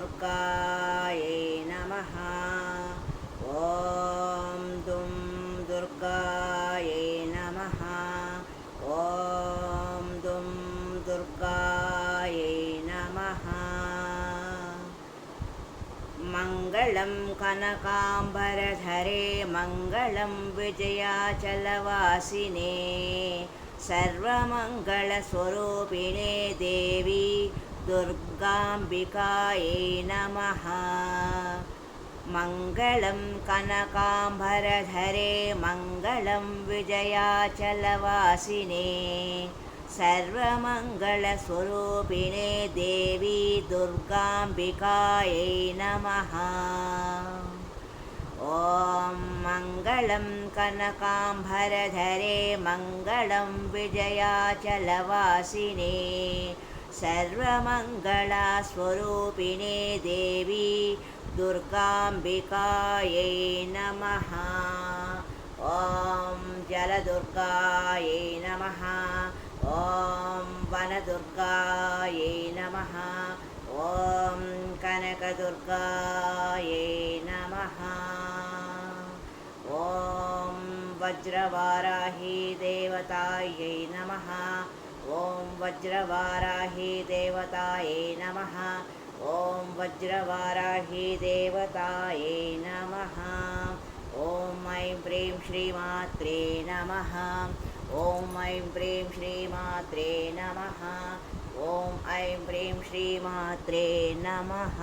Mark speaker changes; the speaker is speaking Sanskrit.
Speaker 1: दुर्गायै नमः। ॐ दुं दुर्गायै नमः। ॐ दुं दुर्गायै नमः। मङ्गलं कनकाम्बरधरे मङ्गलं विजयाचलवासिने सर्वमङ्गलस्वरूपिणे देवी दुर्गाम्बिकायै नमः। मङ्गलं कनकाम्बरधरे मङ्गलं विजयाचलवासिने सर्वमङ्गलस्वरूपिणे देवी दुर्गाम्बिकायै नमः। ॐ मङ्गलं कनकाम्बरधरे मङ्गलं विजयाचलवासिने सर्वमङ्गलस्वरूपिणे देवी दुर्गाम्बिकायै नमः। ॐ जलदुर्गायै नमः। ॐ वनदुर्गायै नमः। ॐ कनकदुर्गायै नमः। ॐ वज्रवाराही देवतायै नमः। ॐ वज्रवाराही देवतायै नमः। ॐ वज्रवाराही देवतायै नमः। ॐ ऐं प्रीं श्रीमात्रे नमः। ॐ ऐं प्रीं श्रीमात्रे नमः। ॐ ऐं प्रीं श्रीमात्रे नमः।